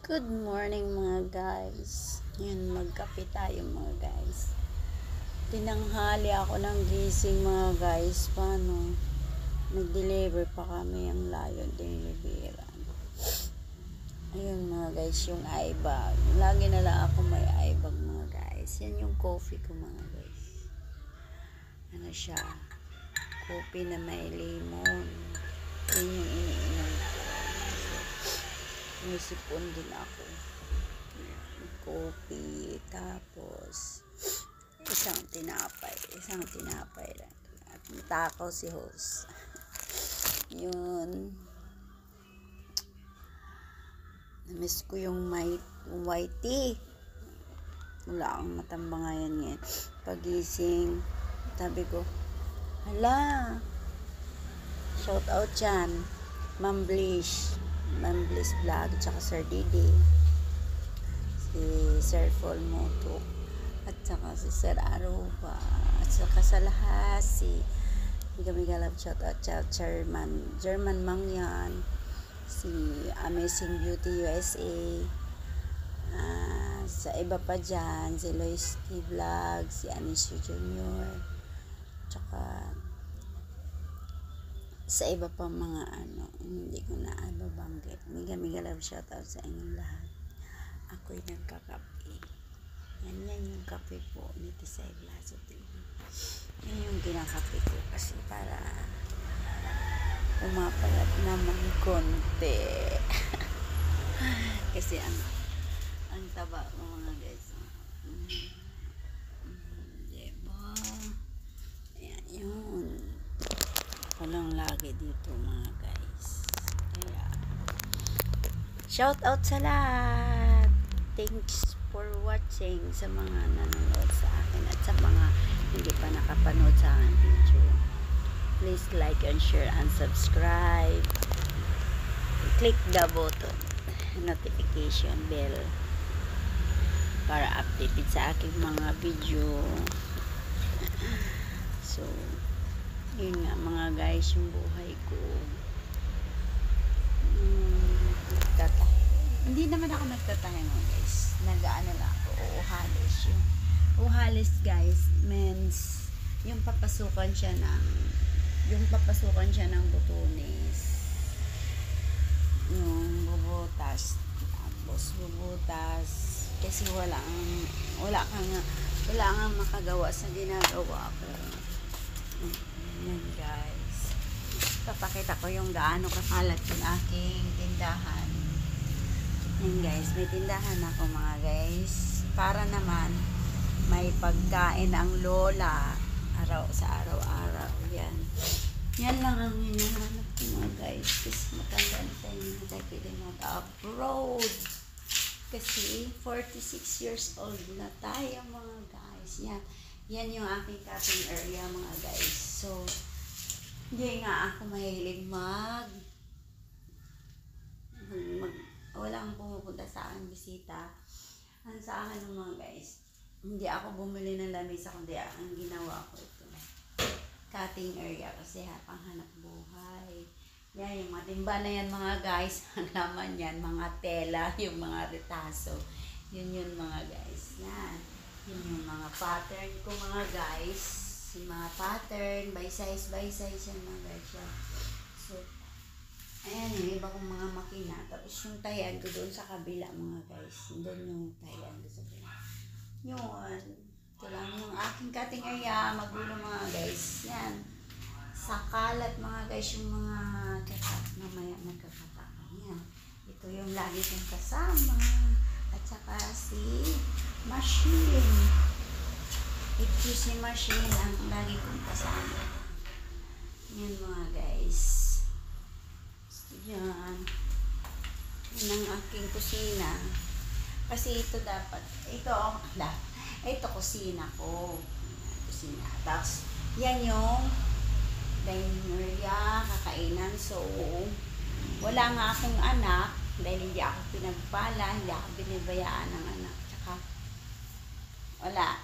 Good morning mga guys. Ngayon magkape tayo mga guys. Tinanghali ako ng gising mga guys. Paano? Nag-deliver pa kami ang layo deliveran. Ayun mga guys, yung eye bag. Lagi na lang ako may eye bag mga guys. Yan yung coffee ko mga guys. Ano siya? Coffee na may lemon. Yun yung iniinom ko. May sipon din ako. Coffee, tapos isang tinapay lang. At matakaw si host. Yun. Namiss ko yung white tea. Wala akong matambangayan ngayon. Pagising, sabi ko, hala, shout out yan, Ma'am Blish Vlog, tsaka Sir Didi, si Sir Folmoto, at saka si Sir Aruba, at saka sa lahat si Migalab, shout out German Mangyan, si Amazing Beauty USA, sa iba pa dyan, si Lois T. Vlog, si Anisio Jr., tsaka sa iba pa mga hindi ko na babanggit. Miga love shoutout sa inyong lahat. Ako'y nagkakape. Yan yung kape po ni Tisay Blaso TV. Yan yung kinakape ko kasi para umapalat naman konti. Kasi ang taba mo mga guys. Diba? Ayan yun. Walang lagi dito mga guys. Kaya shout out sa lahat. Thanks for watching sa mga nanonood sa akin at sa mga hindi pa nakapanood sa akin video. Please like and share and subscribe. Click the button notification bell para updated sa aking mga video. So yun nga mga guys, yung buhay ko. Hindi naman ako nagtatahe mga guys. Nag-ano lang ako, uhalis. Yung uhalis guys, means yung papasukan siya ng butunis. Yung bubutas. Tapos bubutas. Kasi wala kang makagawa sa ginagawa ko. Yan guys, papakita ko yung gaano kakalat yung aking tindahan. Yan guys, may tindahan ako mga guys, para naman may pagkain ang lola sa araw-araw. Yan lang ang hinahanap ko mga guys, kasi matanda na tayo na tayo pwede mag-abroad kasi 46 years old na tayo mga guys. Yan yung aking cutting area mga guys. So, hindi nga ako mahilig wala akong pumupunta sa akin bisita. Ang sa akin ng mga guys, hindi ako bumili ng lamisa, kundi ang ginawa ko ito. Cutting area kasi panghanap buhay. Yan, yung mga timba na yan mga guys. Ang laman yan, mga tela, yung mga retaso. Yun mga guys. Yan. Yun yung mga pattern ko mga guys. Yung mga pattern, by size yan mga guys. So, ayan yung iba kong mga makina. Tapos yung tayan ko doon sa kabila mga guys. Doon yung tayan ko sa kabila. Yun. Ito lang yung aking cutting area. Magulo mga guys. Yan. Sa kalat mga guys yung mga mamaya nagkakataka. Yan. Ito yung lagi kong kasama. At saka si machine. Ito si machine ang lagi kong kasama. Yan mga guys. Yan. Yan ang aking kusina. Kasi ito ito kusina ko. Kusina. Tapos, yan yung dining area, kakainan. So, wala nga akong anak dahil hindi ako pinagpala, hindi ako binibayaan ng anak. Tsaka, wala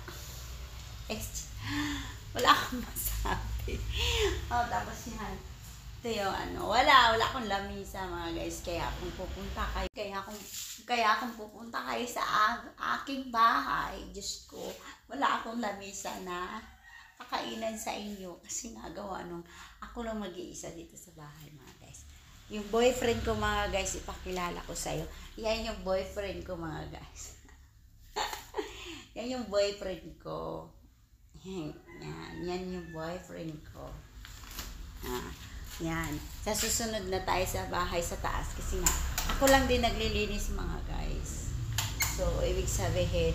akong masabi. Tapos yan. Ito yung wala akong lamisa mga guys. Kaya kung pupunta kayo sa aking bahay, Diyos ko, wala akong lamisa na kakainan sa inyo. Kasi nagawa nung ako lang mag-iisa dito sa bahay mga guys. Yung boyfriend ko mga guys, ipakilala ko sa'yo. Yan yung boyfriend ko mga guys. Yan yung boyfriend ko. Yan yung boyfriend ko. Yan. Sa susunod na tayo sa bahay sa taas kasi nga ako lang din naglilinis mga guys. So, ibig sabihin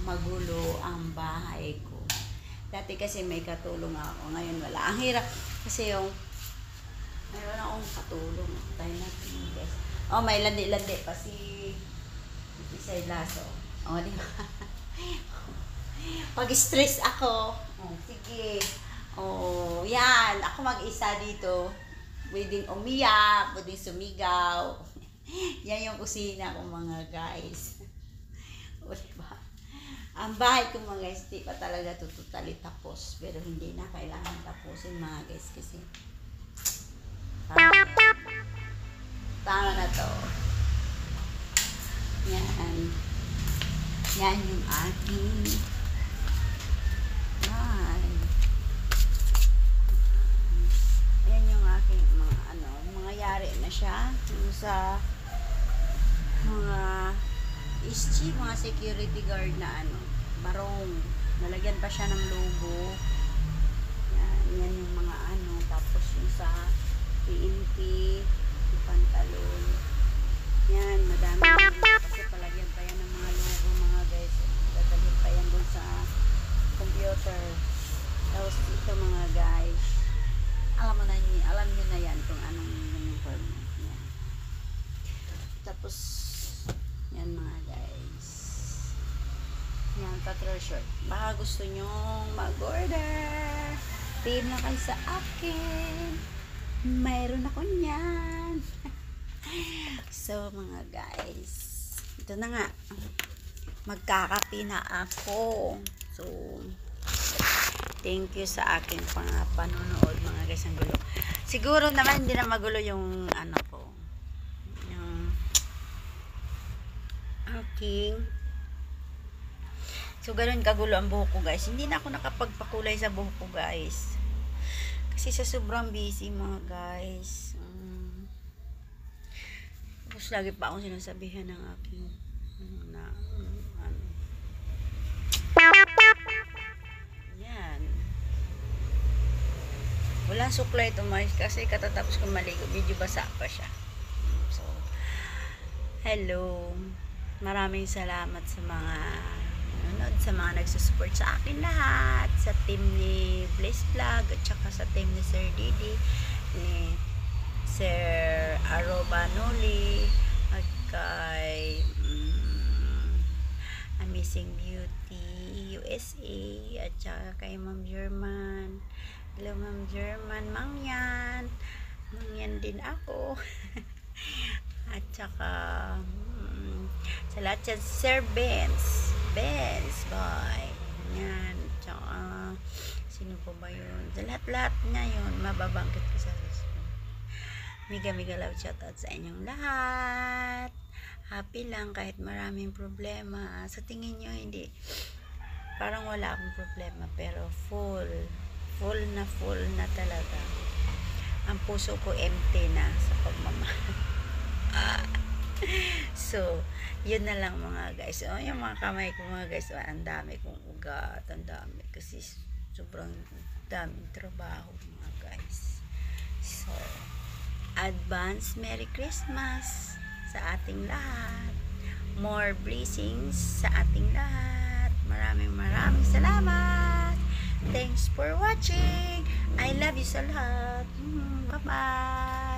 magulo ang bahay ko. Dati kasi may katulong ako. Ngayon wala. Ang hirap kasi yung mayroon akong katulong. Tayo natin guys. Oh, may landi-landi pa si Isay Lasso. Oh, di ba? Pag-stress ako. Oh, sige. Oh, yan. Ako mag-isa dito. Pwedeng umiyak, pwedeng sumigaw. Yan yung kusina ko mga guys. O, diba? Ang bahay ko mga guys, di pa talaga totally tapos. Pero hindi na kailangan tapusin mga guys kasi tama na to. Yan. Yan yung aking yari na siya yung sa mga ischi, mga security guard na barong, nalagyan pa siya ng logo. Yan yung mga tapos yung sa PNP yung pantalon, yan madami kasi palagyan pa yan ng mga logo mga guys, dadalhin pa yan dun sa computer. Tapos ito mga guys, alam nyo na yan kung anong uniform yan. Tapos yan mga guys, yan patrol short. Baka gusto nyong mag-order, team na kayo sa akin, mayroon ako nyan. So mga guys, ito na nga, magkakapi na ako. So thank you sa aking panonood mga guys. Ang gulo. Siguro naman hindi na magulo yung ko. Yung aking. So ganun kagulo ang buhok ko guys. Hindi na ako nakapagpakulay sa buhok ko guys. Kasi sa sobrang busy mga guys. Tapos lagi pa akong sinasabihan ng aking walang suklay ito kasi katatapos kong maligo, medyo basa pa siya. So hello, maraming salamat sa mga nanonood, sa mga nagsusupport sa akin lahat, sa team ni Blaze Vlog at saka sa team ni Sir Didi, ni Sir Arobanoli at kay Amazing Beauty USA at saka kay Ma'am German. Hello Ma'am German, Mangyan din ako. At saka sa lahat yan, Sir Benz boy, yan. Tsaka sino po ba yun? Sa lahat na yun, mababangkit ko sa susunod. Mega love shoutout sa inyong lahat. Happy lang kahit maraming problema. Sa tingin nyo hindi, parang wala akong problema, pero full na talaga. Ang puso ko empty na sa pagmamahal. So, yun na lang mga guys. So, yung mga kamay ko mga guys, ang dami kong ugat, ang dami. Kasi sobrang daming trabaho mga guys. So, advance Merry Christmas sa ating lahat. More blessings sa ating lahat. Maraming salamat. Thanks for watching. I love you sa lahat. Bye-bye.